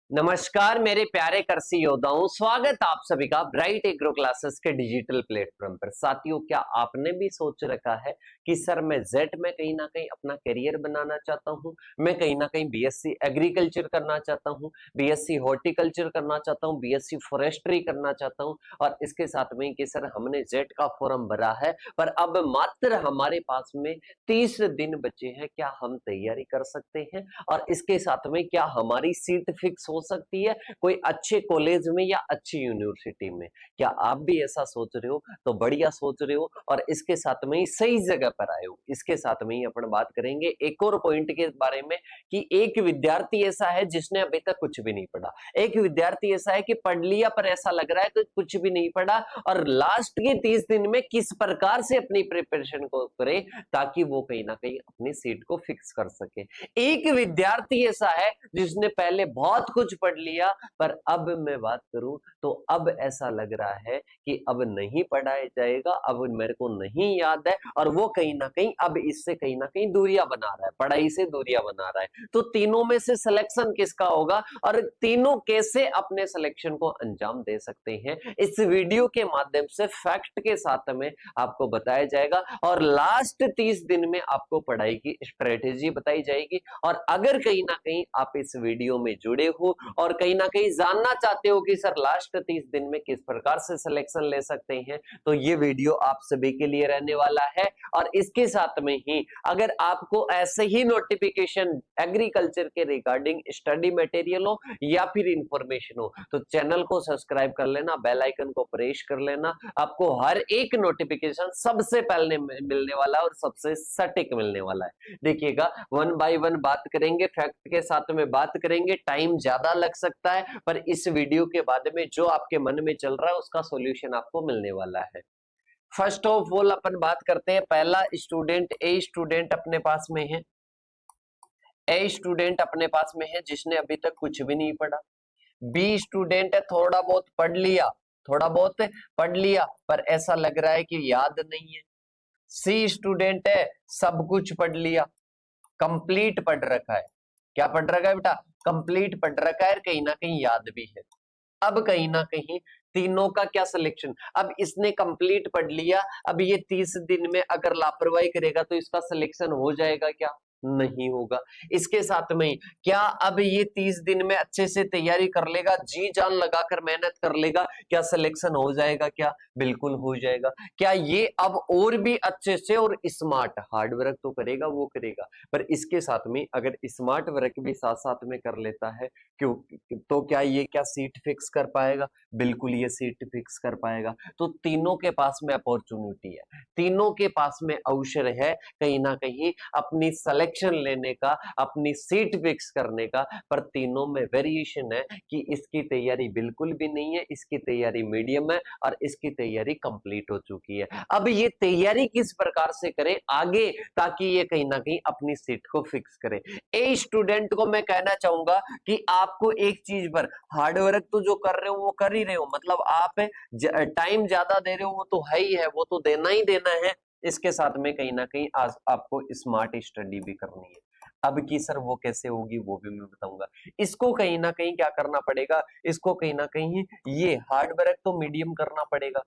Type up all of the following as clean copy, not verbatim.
नमस्कार मेरे प्यारे कृषि योद्धाओं, स्वागत आप सभी का ब्राइट एग्रो क्लासेस के डिजिटल प्लेटफॉर्म पर। साथियों, क्या आपने भी सोच रखा है कि सर मैं जेड में कहीं ना कहीं अपना करियर बनाना चाहता हूं, मैं कहीं ना कहीं बीएससी एग्रीकल्चर करना चाहता हूं, बीएससी हॉर्टिकल्चर करना चाहता हूं, बीएससी फॉरेस्ट्री करना चाहता हूं, और इसके साथ में कि सर हमने जेड का फॉर्म भरा है पर अब मात्र हमारे पास में 30 दिन बचे हैं, क्या हम तैयारी कर सकते हैं? और इसके साथ में क्या हमारी सीट फिक्स हो सकती है कोई अच्छे कॉलेज में या अच्छी यूनिवर्सिटी में? क्या आप भी ऐसा सोच रहे हो? तो बढ़िया सोच रहे हो और इसके साथ में ही सही जगह पर आए हो। इसके साथ में ही अपन बात करेंगे एक और पॉइंट के बारे में कि एक विद्यार्थी ऐसा है जिसने अभी तक कुछ भी नहीं पढ़ा, एक विद्यार्थी ऐसा है कि पढ़ लिया पर ऐसा लग रहा है कि कुछ भी नहीं पढ़ा, और लास्ट के 30 दिन में किस प्रकार से अपनी प्रिपरेशन को करे ताकि वो कहीं ना कहीं अपनी सीट को फिक्स कर सके। एक विद्यार्थी ऐसा है जिसने पहले बहुत कुछ पढ़ लिया पर अब मैं बात करूं तो अब ऐसा लग रहा है कि अब नहीं पढ़ाया जाएगा, अब मेरे को नहीं याद है, और वो कहीं ना कहीं अब इससे कहीं ना कहीं दूरियां बना रहा है, पढ़ाई से दूरियां बना रहा है। तो तीनों में से सिलेक्शन किसका होगा और तीनों कैसे अपने सिलेक्शन को अंजाम दे सकते हैं, इस वीडियो के माध्यम से फैक्ट के साथ में आपको बताया जाएगा, और लास्ट 30 दिन में आपको पढ़ाई की स्ट्रेटेजी बताई जाएगी। और अगर कहीं ना कहीं आप इस वीडियो में जुड़े हो और कहीं ना कहीं जानना चाहते हो कि सर लास्ट 30 दिन में किस प्रकार से सिलेक्शन ले सकते हैं, तो ये वीडियो आप सभी के लिए रहने वाला है। और इसके साथ में ही अगर आपको ऐसे ही नोटिफिकेशन एग्रीकल्चर के रिगार्डिंग स्टडी मटेरियल हो या फिर इंफॉर्मेशन हो तो चैनल को सब्सक्राइब कर लेना, बेल आइकन को प्रेस कर लेना, आपको हर एक नोटिफिकेशन सबसे पहले मिलने वाला है और सबसे सटीक मिलने वाला है। देखिएगा, वन बाय वन बात करेंगे, फैक्ट के साथ में बात करेंगे, टाइम ज्यादा लग सकता है पर इस वीडियो के बाद में जो आपके मन में चल रहा है उसका सॉल्यूशन आपको मिलने वाला है। फर्स्ट ऑफ ऑल अपन बात करते हैं, पहला स्टूडेंट ए स्टूडेंट अपने पास में है, ए स्टूडेंट अपने पास में है जिसने अभी तक कुछ भी नहीं पढ़ा। बी स्टूडेंट है, थोड़ा बहुत पढ़ लिया, थोड़ा बहुत पढ़ लिया पर ऐसा लग रहा है कि याद नहीं है। सी स्टूडेंट है, सब कुछ पढ़ लिया, कंप्लीट पढ़ रखा है। क्या पढ़ रखा है बेटा? कंप्लीट पढ़ रखा है, कहीं ना कहीं याद भी है। अब कहीं ना कहीं तीनों का क्या सिलेक्शन? अब इसने कंप्लीट पढ़ लिया, अब ये 30 दिन में अगर लापरवाही करेगा तो इसका सिलेक्शन हो जाएगा क्या? नहीं होगा। इसके साथ में क्या अब ये 30 दिन में अच्छे से तैयारी कर लेगा, जी जान लगाकर मेहनत कर लेगा, क्या सिलेक्शन हो जाएगा क्या? बिल्कुल हो जाएगा। क्या ये अब और भी अच्छे से और स्मार्ट हार्ड वर्क तो करेगा, वो करेगा, पर इसके साथ में अगर स्मार्ट वर्क भी साथ साथ में कर लेता है क्यों, तो क्या ये क्या सीट फिक्स कर पाएगा? बिल्कुल ये सीट फिक्स कर पाएगा। तो तीनों के पास में अपॉर्चुनिटी है, तीनों के पास में अवसर है कहीं ना कहीं अपनी सिलेक्शन लेने का, अपनी सीट फिक्स करने का, पर तीनों में वेरिएशन है कि इसकी तैयारी बिल्कुल भी नहीं है, इसकी तैयारी मीडियम है और इसकी तैयारी कंप्लीट हो चुकी है। अब ये तैयारी किस प्रकार से करें आगे ताकि ये कहीं ना कहीं अपनी सीट को फिक्स करे? ए स्टूडेंट को मैं कहना चाहूंगा कि आपको एक चीज पर हार्डवर्क तो जो कर रहे हो वो कर ही रहे हो, मतलब आप टाइम ज्यादा दे रहे हो वो तो है ही है, वो तो देना ही देना है। इसके साथ में कहीं ना कहीं आज आपको स्मार्ट स्टडी भी करनी है। अब की सर वो कैसे होगी वो भी मैं बताऊंगा। इसको कहीं ना कहीं क्या करना पड़ेगा, इसको कहीं ना कहीं ये हार्ड वर्क तो मीडियम करना पड़ेगा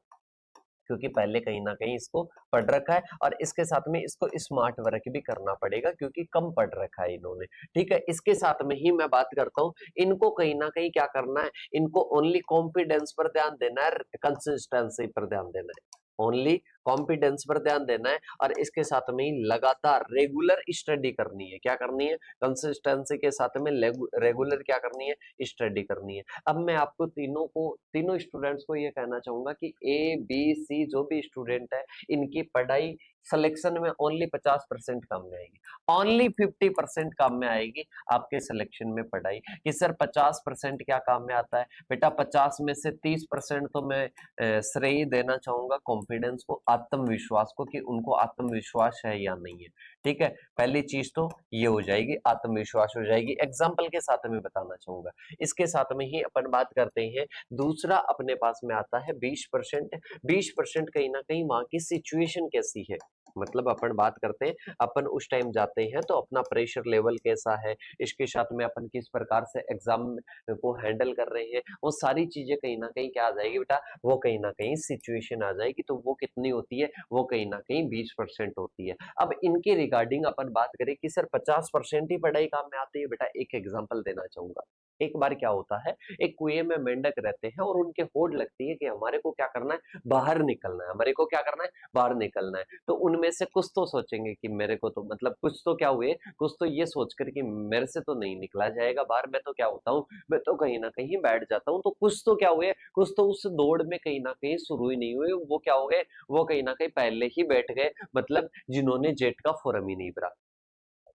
क्योंकि पहले कहीं ना कहीं इसको पढ़ रखा है, और इसके साथ में इसको स्मार्ट वर्क भी करना पड़ेगा क्योंकि कम पढ़ रखा है इन्होंने। ठीक है, इसके साथ में ही मैं बात करता हूं, इनको कहीं ना कहीं क्या करना है, इनको ओनली कॉन्फिडेंस पर ध्यान देना है, कंसिस्टेंसी पर ध्यान देना है, ओनली कॉन्फिडेंस पर ध्यान देना है, और इसके साथ में ही लगातार रेगुलर स्टडी करनी है। क्या करनी है? कंसिस्टेंसी के साथ में रेगुलर क्या करनी है? स्टडी करनी है। अब मैं आपको तीनों स्टूडेंट्स को ये कहना चाहूंगा कि ए बी सी जो भी स्टूडेंट है इनकी पढ़ाई सिलेक्शन में ओनली 50% काम में आएगी, ओनली 50% काम में आएगी आपके सिलेक्शन में पढ़ाई। कि सर 50% क्या काम में आता है? बेटा 50 में से 30% तो मैं श्रेय देना चाहूंगा कॉन्फिडेंस को, आत्मविश्वास को, कि उनको आत्मविश्वास है या नहीं है। ठीक है, पहली चीज तो ये हो जाएगी, आत्मविश्वास हो जाएगी। एग्जाम्पल के साथ में बताना चाहूंगा। इसके साथ में ही अपन बात करते हैं, दूसरा अपने पास में आता है 20%। 20% कहीं ना कहीं वहां की सिचुएशन कैसी है, मतलब अपन बात करते हैं, अपन उस टाइम जाते हैं तो अपना प्रेशर लेवल कैसा है, इसके साथ में अपन किस प्रकार से एग्जाम को हैंडल कर रहे हैं, वो सारी चीजें कहीं ना कहीं क्या आ जाएगी बेटा, वो कहीं ना कहीं सिचुएशन आ जाएगी। तो वो कितनी होती है, वो कहीं ना कहीं 20% होती है। अब इनके रिगार्डिंग अपन बात करें कि सर 50% ही पढ़ाई काम में आती है, बेटा एक एग्जाम्पल देना चाहूंगा। एक बार क्या होता है, एक कुएं में मेंढक रहते हैं और उनके होड़ लगती है कि हमारे को क्या करना है, बाहर निकलना है, हमारे को क्या करना है, बाहर निकलना है। तो उनमें से कुछ तो सोचेंगे कि मेरे को तो मतलब कुछ तो क्या हुए, कुछ तो ये सोचकर कि मेरे से तो नहीं निकला जाएगा बाहर, मैं तो क्या होता हूँ, मैं तो कहीं ना कहीं बैठ जाता हूँ। तो कुछ तो क्या हुए, कुछ तो उस दौड़ में कहीं ना कहीं शुरू ही नहीं हुए, वो क्या हो गए, वो कहीं ना कहीं पहले ही बैठ गए, मतलब जिन्होंने जेट का फॉर्म ही नहीं भरा।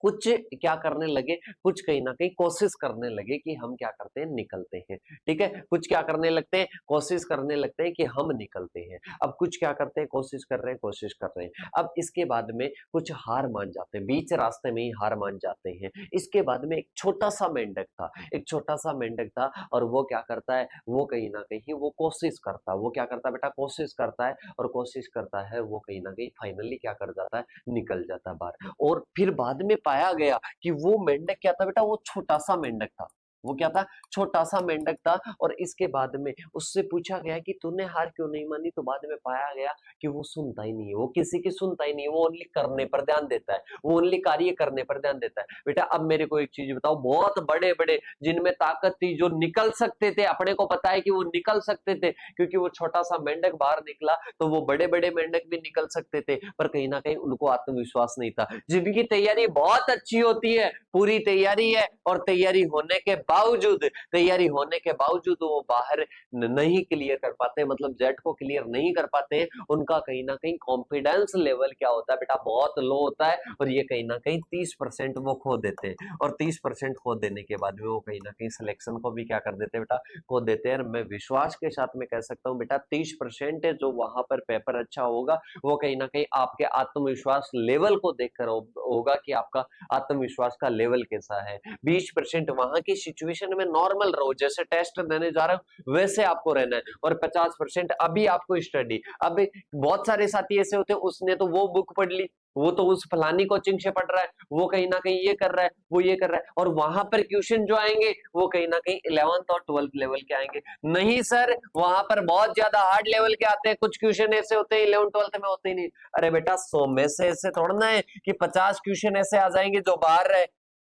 कुछ क्या करने लगे, कुछ कहीं ना कहीं कोशिश करने लगे कि हम क्या करते हैं, निकलते हैं। ठीक है, कुछ क्या करने लगते हैं, कोशिश करने लगते हैं कि हम निकलते हैं। अब कुछ क्या करते हैं, कोशिश कर रहे हैं, कोशिश कर रहे हैं। अब इसके बाद में कुछ हार मान जाते हैं, बीच रास्ते में ही हार मान जाते हैं। इसके बाद में एक छोटा सा मेंढक था, एक छोटा सा मेंढक था, और वो क्या करता है, वो कहीं ना कहीं वो कोशिश करता है, वो क्या करता है बेटा, कोशिश करता है, और कोशिश करता है, वो कहीं ना कहीं फाइनली क्या कर जाता है, निकल जाता है बाहर। और फिर बाद में पाया गया कि वो मेंढक क्या था बेटा, वो छोटा सा मेंढक था। वो क्या था, छोटा सा मेंढक था। और इसके बाद में उससे पूछा गया कि तूने हार क्यों नहीं मानी, तो बाद में पाया गया कि वो सुनता ही नहीं है, वो किसी की सुनता ही नहीं है, वो ओनली करने पर ध्यान देता है, वो ओनली कार्य करने पर ध्यान देता है। बेटा अब मेरे को एक चीज बताओ, बहुत बड़े बड़े जिनमें ताकत थी, जो निकल सकते थे, अपने को पता है कि वो निकल सकते थे, क्योंकि वो छोटा सा मेंढक बाहर निकला, तो वो बड़े बड़े मेंढक भी निकल सकते थे, पर कहीं ना कहीं उनको आत्मविश्वास नहीं था। जिनकी तैयारी बहुत अच्छी होती है, पूरी तैयारी है, और तैयारी होने के बावजूद, तैयारी होने के बावजूद वो बाहर नहीं क्लियर कर पाते, मतलब जेट को क्लियर नहीं कर पाते, उनका कहीं ना कहीं कॉन्फिडेंस लेवल क्या होता है बेटा, बहुत लो होता है। और ये कहीं ना कहीं 30% वो खो देते हैं, और 30% खो देने के बाद में वो कहीं ना कहीं सिलेक्शन को भी क्या कर देते हैं बेटा, खो देते हैं। मैं विश्वास के साथ में कह सकता हूँ बेटा, 30% जो वहां पर पेपर अच्छा होगा, वो कहीं ना कहीं आपके आत्मविश्वास लेवल को देखकर होगा कि आपका आत्मविश्वास का लेवल कैसा है। 20% वहां की सिचुएशन में नॉर्मल रहो, जैसे टेस्ट देने जा रहे हो वैसे आपको रहना है, और 50% अभी आपको स्टडी। अब बहुत सारे साथी ऐसे होते हैं, उसने तो वो बुक पढ़ ली, वो तो उस फलानी कोचिंग से पढ़ रहा है, वो कहीं ना कहीं ये कर रहा है, वो ये कर रहा है, और वहां पर क्वेश्चन जो आएंगे वो कहीं ना कहीं 11th और 12th लेवल के आएंगे। नहीं सर, वहां पर बहुत ज्यादा हार्ड लेवल के आते हैं, कुछ क्वेश्चन ऐसे होते हैं 11th 12th में होते ही नहीं। अरे बेटा 100 में से ऐसे थोड़ा ना है कि 50 क्वेश्चन ऐसे आ जाएंगे जो बाहर रहे,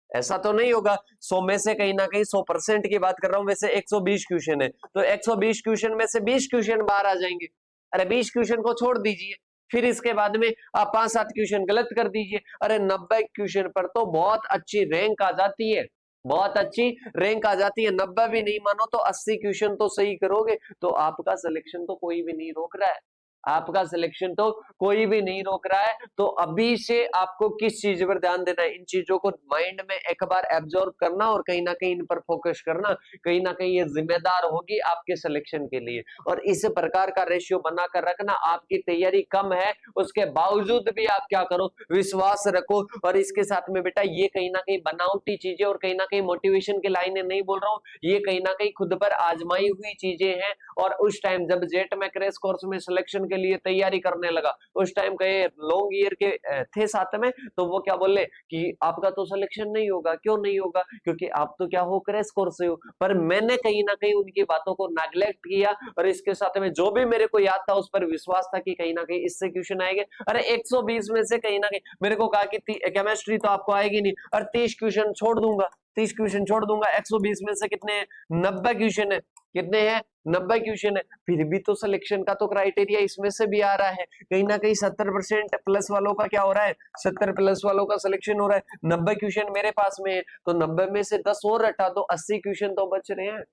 ऐसा तो नहीं होगा। 100 में से कहीं ना कहीं 100% की बात कर रहा हूं, वैसे 120 क्वेश्चन है, तो 120 क्वेश्चन में से 20 क्वेश्चन बाहर आ जाएंगे। अरे 20 क्वेश्चन को छोड़ दीजिए, फिर इसके बाद में आप 5-7 क्वेश्चन गलत कर दीजिए, अरे 90 क्वेश्चन पर तो बहुत अच्छी रैंक आ जाती है, बहुत अच्छी रैंक आ जाती है। 90 भी नहीं मानो तो 80 क्वेश्चन तो सही करोगे, तो आपका सिलेक्शन तो कोई भी नहीं रोक रहा है, आपका सिलेक्शन तो कोई भी नहीं रोक रहा है। तो अभी से आपको किस चीज पर ध्यान देना है, इन चीजों को माइंड में एक बार एब्जॉर्ब करना, और कहीं ना कहीं इन पर फोकस करना, कहीं ना कहीं ये जिम्मेदार होगी आपके सिलेक्शन के लिए। और इस प्रकार का रेशियो बनाकर रखना, आपकी तैयारी कम है उसके बावजूद भी आप क्या करो, विश्वास रखो। और इसके साथ में बेटा ये कहीं ना कहीं बनावटी चीजें और कहीं ना कहीं मोटिवेशन की लाइनें नहीं बोल रहा हूँ, ये कहीं ना कहीं खुद पर आजमाई हुई चीजें हैं। और उस टाइम जब जेट में क्रैश कोर्स में सिलेक्शन के लिए तैयारी करने लगा, उस टाइम कई लॉन्ग ईयर के थे साथ में, तो वो क्या बोले कि आपका तो सिलेक्शन नहीं होगा। क्यों नहीं होगा, क्योंकि आप तो क्या हो, क्रैश कोर्स से हो। पर मैंने कहीं ना कहीं उनकी बातों को नेग्लेक्ट किया, और इसके साथ में जो भी मेरे को याद था उस पर विश्वास था कि कहीं ना कहीं इससे क्वेश्चन आएंगे। अरे 120 में से कहीं ना कहीं मेरे को कहा कि केमिस्ट्री तो आपको आएगी नहीं, और 30 क्वेश्चन छोड़ दूंगा, 30 क्वेश्चन छोड़ दूंगा। 120 में से कितने हैं, 90 क्वेश्चन है, कितने हैं, 90 क्वेश्चन है। फिर भी तो सिलेक्शन का तो क्राइटेरिया इसमें से भी आ रहा है, कहीं ना कहीं 70% प्लस वालों का क्या हो रहा है, 70 प्लस वालों का सिलेक्शन हो रहा है। 90 क्वेश्चन मेरे पास में है, तो 90 में से 10 और हटा दो, 80 क्वेश्चन तो बच रहे हैं।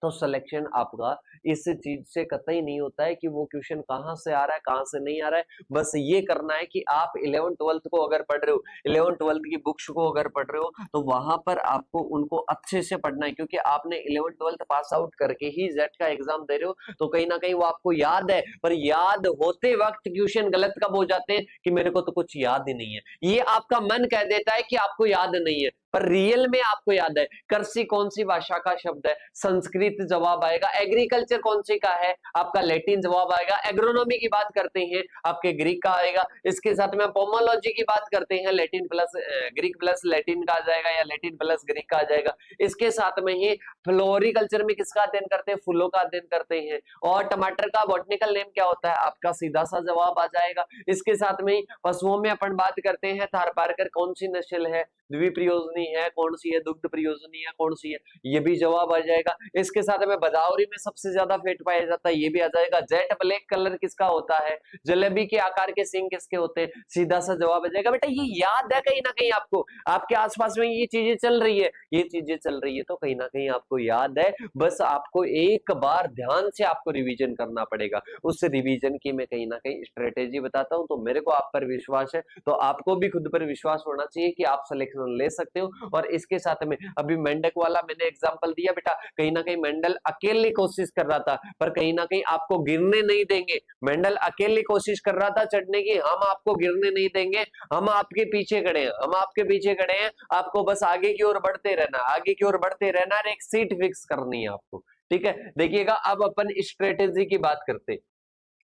तो सिलेक्शन आपका इस चीज से कतई नहीं होता है कि वो क्वेश्चन कहां से आ रहा है, कहां से नहीं आ रहा है। बस ये करना है कि आप 11th 12th को अगर पढ़ रहे हो, 11th 12th की बुक्स को अगर पढ़ रहे हो, तो वहां पर आपको उनको अच्छे से पढ़ना है, क्योंकि आपने 11th 12th पास आउट करके ही जेट का एग्जाम दे रहे हो। तो कहीं ना कहीं वो आपको याद है, पर याद होते वक्त क्वेश्चन गलत कब हो जाते हैं कि मेरे को तो कुछ याद ही नहीं है। ये आपका मन कह देता है कि आपको याद नहीं है, पर रियल में आपको याद है कृषि कौन सी भाषा का शब्द है, संस्कृत जवाब आएगा। एग्रीकल्चर कौन सी का है, आपका लैटिन जवाब आएगा। एग्रोनॉमी की बात करते हैं आपके ग्रीक का आएगा। इसके साथ में पोमोलॉजी की बात करते हैं Latin plus Greek plus Latin का आ जाएगा या लैटिन प्लस ग्रीक का आ जाएगा। इसके साथ में ही फ्लोरिकल्चर में किसका अध्ययन करते हैं, फूलों का अध्ययन करते हैं। और टमाटर का बॉटनिकल नेम क्या होता है, आपका सीधा सा जवाब आ जाएगा। इसके साथ में ही पशुओं में अपन बात करते हैं थारपारकर कौन सी नस्ल है, द्विप्रयोजनी है कौन सी है, दुग्ध प्रयोजनी है कौन सी है, ये भी जवाब आ जाएगा। इसके साथ में बदावरी में सबसे ज्यादा फैट पाया जाता है, ये भी आ जाएगा। जेट ब्लैक कलर किसका होता है, जलेबी के आकार के सींग किसके होते हैं, सीधा सा जवाब आ जाएगा। बेटा ये याद है कहीं ना कहीं आपको, आपके आसपास में ये चीजें चल रही है, ये चीजें चल रही है तो कहीं ना कहीं आपको याद है। बस आपको एक बार ध्यान से आपको रिवीजन करना पड़ेगा। उस रिवीजन की मैं कहीं ना कहीं स्ट्रेटेजी बताता हूं, तो मेरे को आप पर विश्वास है तो आपको भी खुद पर विश्वास होना चाहिए कि आप सिलेक्शन ले सकते हो। और इसके साथ में अभी मेंढक वाला मैंने एग्जांपल दिया बेटा, कहीं ना कहीं मेंढल अकेले कोशिश कर रहा था पर कहीं ना कहीं आपको गिरने नहीं देंगे। मेंढल अकेले कोशिश कर रहा था चढ़ने की, हम आपको गिरने नहीं देंगे, हम आपके पीछे खड़े हैं, हम आपके पीछे खड़े हैं। आपको बस आगे की ओर बढ़ते रहना, आगे की ओर बढ़ते रहना और एक सीट फिक्स करनी है आपको। ठीक है, देखिएगा अब अपन स्ट्रेटेजी की बात करते।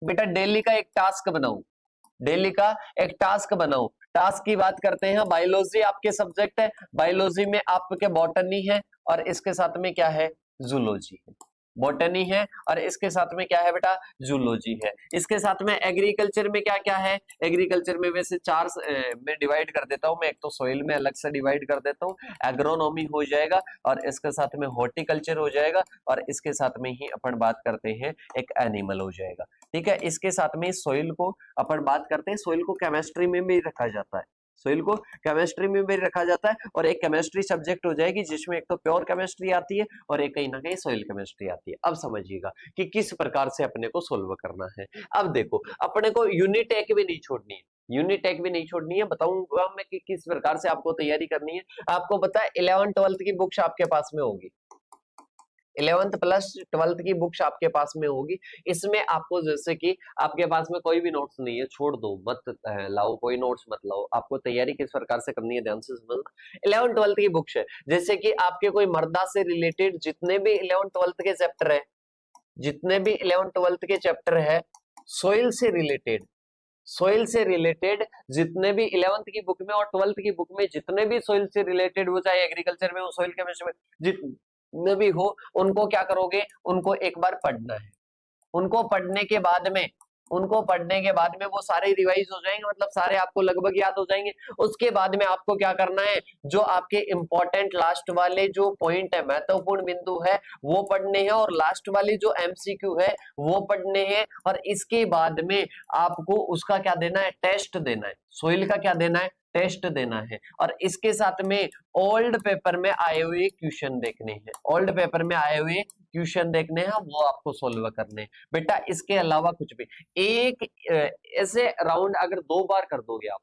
बेटा डेली का एक टास्क बनाओ, डेली का एक टास्क बनाओ। टास्क की बात करते हैं, बायोलॉजी आपके सब्जेक्ट है, बायोलॉजी में आपके बॉटनी है और इसके साथ में क्या है, जूलॉजी है। बॉटनी है और इसके साथ में क्या है बेटा, जूलॉजी है। इसके साथ में एग्रीकल्चर में क्या क्या है, एग्रीकल्चर में वैसे चार में डिवाइड कर देता हूं मैं, एक तो सोइल में अलग से डिवाइड कर देता हूं, एग्रोनॉमी हो जाएगा और इसके साथ में हॉर्टिकल्चर हो जाएगा और इसके साथ में ही अपन बात करते हैं एक एनिमल हो जाएगा। ठीक है, इसके साथ में सोइल को अपन बात करते हैं, सोइल को केमिस्ट्री में भी रखा जाता है, सोइल को केमिस्ट्री में भी रखा जाता है और एक केमिस्ट्री सब्जेक्ट हो जाएगी जिसमें एक तो प्योर केमिस्ट्री आती है और एक कहीं ना कहीं सोइल केमिस्ट्री आती है। अब समझिएगा कि किस प्रकार से अपने को सोल्व करना है। अब देखो अपने को यूनिट एक भी नहीं छोड़नी है, यूनिट एक भी नहीं छोड़नी है। बताऊंगा मैं कि किस प्रकार से आपको तैयारी करनी है। आपको पता है 11th 12th की बुक्स आपके पास में होगी, 11th प्लस 12th की बुक्स आपके पास में होगी। इसमें आपको जैसे कि आपके पास में कोई भी नोट्स नहीं है, छोड़ दो, मत लाओ, कोई नोट्स मत लाओ। आपको तैयारी किस प्रकार से करनी है ध्यान से समझना। 11th 12th की बुक्स है, जैसे कि आपके कोई मर्दा से रिलेटेड जितने भी 11th 12th के चैप्टर है, जितने भी 11th 12th के चैप्टर है, सोइल से रिलेटेड, सोइल से रिलेटेड जितने भी 11th की बुक में और 12th की बुक में जितने भी सोइल से रिलेटेड, वो चाहे एग्रीकल्चर में हो, सोइल केमिस्ट्री में जितने भी हो, उनको क्या करोगे, उनको एक बार पढ़ना है। उनको पढ़ने के बाद में, उनको पढ़ने के बाद में वो सारे रिवाइज हो जाएंगे, मतलब सारे आपको लगभग याद हो जाएंगे। उसके बाद में आपको क्या करना है, जो आपके इंपॉर्टेंट लास्ट वाले जो पॉइंट है, महत्वपूर्ण बिंदु है, वो पढ़ने हैं और लास्ट वाली जो एमसीक्यू है वो पढ़ने हैं। और इसके बाद में आपको उसका क्या देना है, टेस्ट देना है। सोइल का क्या देना है, टेस्ट देना है। और इसके साथ में ओल्ड पेपर में आए हुए क्वेश्चन देखने हैं, ओल्ड पेपर में आए हुए क्वेश्चन देखने हैं, वो आपको सोल्व करने हैं बेटा। इसके अलावा कुछ भी, एक ऐसे राउंड अगर 2 बार कर दोगे आप,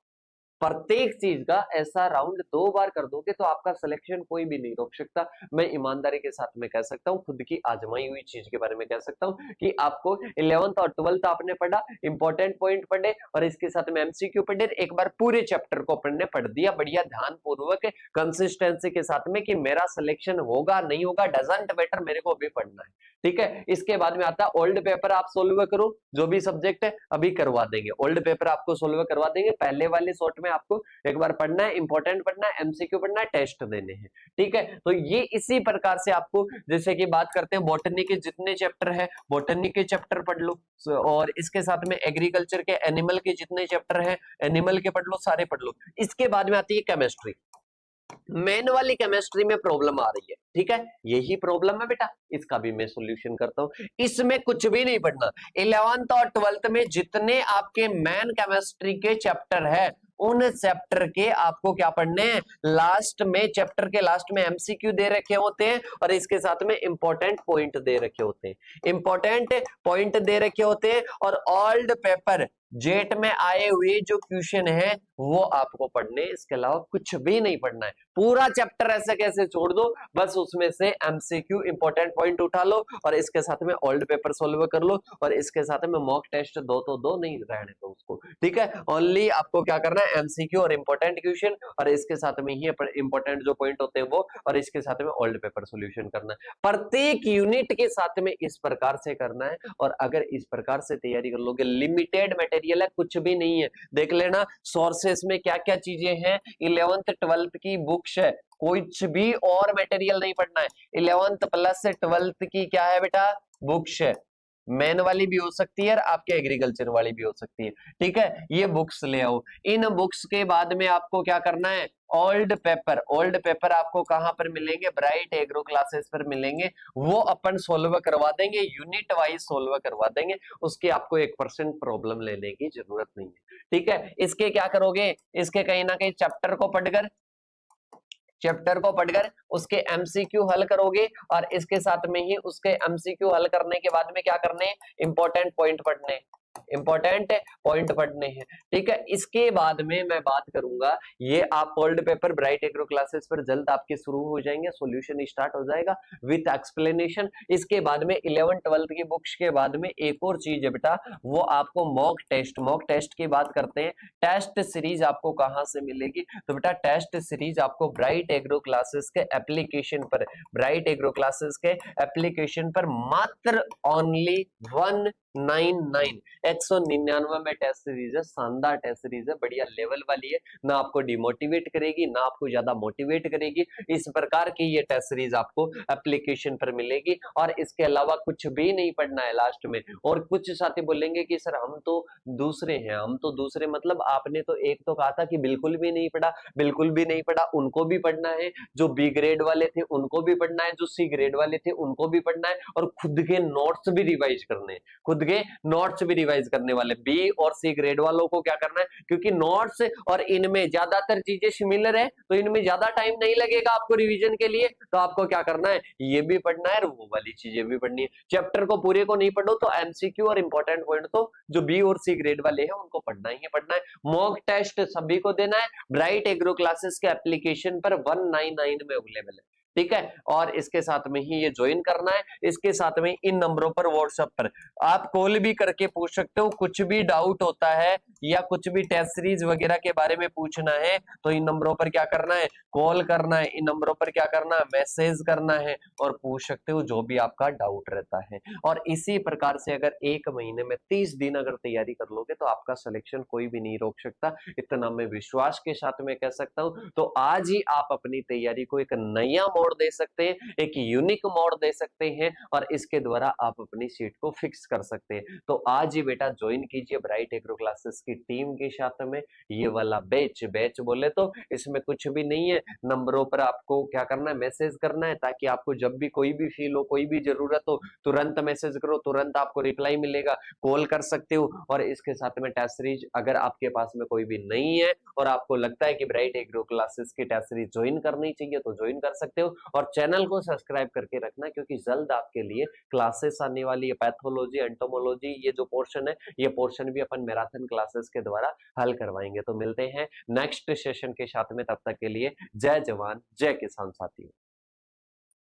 प्रत्येक चीज का ऐसा राउंड 2 बार कर दोगे तो आपका सिलेक्शन कोई भी नहीं रोक सकता। मैं ईमानदारी के साथ में कह सकता हूं, खुद की आजमाई हुई चीज के बारे में कह सकता हूं कि आपको 11th और 12th आपने पढ़ा, इंपॉर्टेंट पॉइंट पढ़े और इसके साथ में एमसीक्यू पढ़े, एक बार पूरे चैप्टर को पढ़ने पढ़ दिया, बढ़िया ध्यान पूर्वक कंसिस्टेंसी के साथ में कि मेरा सिलेक्शन होगा नहीं होगा डजंट मैटर, मेरे को अभी पढ़ना है। ठीक है, इसके बाद में आता है ओल्ड पेपर आप सोल्व करो, जो भी सब्जेक्ट है अभी करवा देंगे, ओल्ड पेपर आपको सोल्व करवा देंगे। पहले वाले शॉर्ट में आपको एक बार पढ़ना है, इंपॉर्टेंट पढ़ना है, एमसीक्यू पढ़ना है, टेस्ट देने हैं। ठीक है, तो ये इसी प्रकार से आपको, जैसे कि बात करते हैं बॉटनी के जितने चैप्टर है, बॉटनी के चैप्टर पढ़ लो और इसके साथ में एग्रीकल्चर के एनिमल के जितने चैप्टर है, एनिमल के पढ़ लो, सारे पढ़ लो। इसके बाद में आती है केमिस्ट्री। मेन वाली केमिस्ट्री में प्रॉब्लम आ रही है, ठीक है, यही प्रॉब्लम है बेटा, इसका भी मैं सॉल्यूशन करता हूं। इसमें कुछ भी नहीं पढ़ना, 11th और 12th में जितने आपके मेन केमिस्ट्री के चैप्टर है, उन चैप्टर के आपको क्या पढ़ने हैं, लास्ट में, चैप्टर के लास्ट में एमसीक्यू दे रखे होते हैं और इसके साथ में इंपॉर्टेंट पॉइंट दे रखे होते हैं, इंपॉर्टेंट पॉइंट दे रखे होते हैं। और ओल्ड पेपर जेट में आए हुए जो क्वेश्चन है वो आपको पढ़ने, इसके अलावा कुछ भी नहीं पढ़ना है। पूरा चैप्टर ऐसे कैसे छोड़ दो, बस उसमें से एमसीक्यू इंपॉर्टेंट पॉइंट उठा लो और इसके साथ में ओल्ड पेपर सोल्व कर लो और इसके साथ में मॉक टेस्ट दो तो दो, नहीं रहने दो उसको, ठीक है। ओनली आपको क्या करना है, एमसीक्यू और इंपॉर्टेंट क्वेश्चन और इसके साथ में ही इंपॉर्टेंट जो पॉइंट होते हैं वो, और इसके साथ में ओल्ड पेपर सोल्यूशन करना है। प्रत्येक यूनिट के साथ में इस प्रकार से करना है और अगर इस प्रकार से तैयारी कर लोगे, लिमिटेड मटेरियल है, कुछ भी नहीं है। देख लेना सोर्सेस में क्या क्या चीजें हैं, 11th 12th की बुक्स है, कुछ भी और मटेरियल नहीं पढ़ना है। 11th प्लस 12th की क्या है बेटा, बुक्स है। मैन वाली भी हो सकती है और आपके एग्रीकल्चर वाली भी हो सकती है, ठीक है। ये बुक्स ले आओ। इन बुक्स के बाद में आपको क्या करना है, ओल्ड पेपर। ओल्ड पेपर आपको कहां पर मिलेंगे, ब्राइट एग्रो क्लासेस पर मिलेंगे। वो अपन सोल्व करवा देंगे, यूनिट वाइज सोल्व करवा देंगे, उसकी आपको 1% प्रॉब्लम लेने की जरूरत नहीं है, ठीक है। इसके क्या करोगे, इसके कहीं ना कहीं चैप्टर को पढ़कर उसके एमसीक्यू हल करोगे और इसके साथ में ही उसके एमसीक्यू हल करने के बाद में क्या करने, इंपॉर्टेंट पॉइंट पढ़ने, इंपॉर्टेंट पॉइंट पढ़ने हैं, ठीक है। इसके बाद में मैं बात करूंगा, ये आप old paper bright agro classes पर जल्द आपके शुरू हो जाएंगे, सॉल्यूशन स्टार्ट हो जाएगा विथ एक्सप्लेनेशन। इसके बाद में 11 12 की बुक्स के बाद में एक और चीज है बेटा, वो आपको मॉक टेस्ट। मॉक टेस्ट की बात करते हैं, टेस्ट सीरीज आपको कहां से मिलेगी, तो बेटा टेस्ट सीरीज आपको ब्राइट एग्रो क्लासेस के एप्लीकेशन पर, ब्राइट एग्रो क्लासेस के एप्लीकेशन पर मात्र ओनली 199 199 में टेस्ट सीरीज है, शानदार टेस्ट सीरीज है, बढ़िया लेवल वाली है, ना आपको डिमोटिवेट करेगी ना आपको ज्यादा मोटिवेट करेगी। इस प्रकार की ये टेस्ट सीरीज आपको एप्लीकेशन पर मिलेगी और इसके अलावा कुछ भी नहीं पढ़ना है लास्ट में। और कुछ साथी बोलेंगे कि सर हम तो दूसरे हैं, हम तो दूसरे मतलब आपने तो एक तो कहा था कि बिल्कुल भी नहीं पढ़ा, बिल्कुल भी नहीं पढ़ा, उनको भी पढ़ना है, जो बी ग्रेड वाले थे उनको भी पढ़ना है, जो सी ग्रेड वाले थे उनको भी पढ़ना है और खुद के नोट्स भी रिवाइज करने हैं, खुद के नोट्स भी रिवाइज करने वाले। बी और सी ग्रेड वालों को क्या करना है, क्योंकि नोट्स और इनमें ज्यादातर चीजें सिमिलर है तो इनमें ज्यादा टाइम नहीं लगेगा आपको रिवीजन के लिए, तो आपको क्या करना है, ये भी पढ़ना है और वो वाली चीजें भी पढ़नी है। चैप्टर को पूरे को नहीं पढ़ो तो एमसीक्यू और इंपॉर्टेंट पॉइंट तो जो बी और सी ग्रेड वाले हैं उनको पढ़ना ही पढ़ना है। मॉक टेस्ट सभी को देना है, ब्राइट एग्रो क्लासेस के एप्लीकेशन पर 199 में अवेलेबल है, ठीक है। और इसके साथ में ही ये ज्वाइन करना है। इसके साथ में इन नंबरों पर व्हाट्सएप पर आप कॉल भी करके पूछ सकते हो, कुछ भी डाउट होता है या कुछ भी टेस्ट सीरीज वगैरह के बारे में पूछना है तो इन नंबरों पर क्या करना है, कॉल करना है, इन नंबरों पर क्या करना है, मैसेज करना है और पूछ सकते हो जो भी आपका डाउट रहता है। और इसी प्रकार से अगर 1 महीने में 30 दिन अगर तैयारी कर लोगे तो आपका सिलेक्शन कोई भी नहीं रोक सकता, इतना मैं विश्वास के साथ में कह सकता हूं। तो आज ही आप अपनी तैयारी को एक नया मोड़ दे सकते हैं, एक यूनिक मोड़ दे सकते हैं और इसके द्वारा आप अपनी सीट को फिक्स कर सकते हैं। तो आज ही बेटा ज्वाइन कीजिए ब्राइट एग्रो क्लासेस की टीम के साथ में। ये वाला बैच बैच बोले तो इसमें कुछ भी नहीं है, नंबरों पर आपको क्या करना है, मैसेज करना है, ताकि आपको जब भी कोई भी फील हो, कोई भी जरूरत हो, तुरंत मैसेज करो, तुरंत आपको रिप्लाई मिलेगा, कॉल कर सकते हो। और इसके साथ में टेस्ट सीरीज अगर आपके पास में कोई भी नहीं है और आपको लगता है कि ब्राइट एग्रो क्लासेस की टेस्ट सीरीज ज्वाइन करनी चाहिए तो ज्वाइन कर सकते हो और चैनल को सब्सक्राइब करके रखना, क्योंकि जल्द आपके लिए क्लासेस आने वाली है, पैथोलॉजी एंटोमोलॉजी ये जो पोर्शन है ये पोर्शन भी अपन मैराथन क्लासेस के द्वारा हल करवाएंगे। तो मिलते हैं नेक्स्ट सेशन के साथ में, तब तक के लिए जय जवान जय किसान साथियों।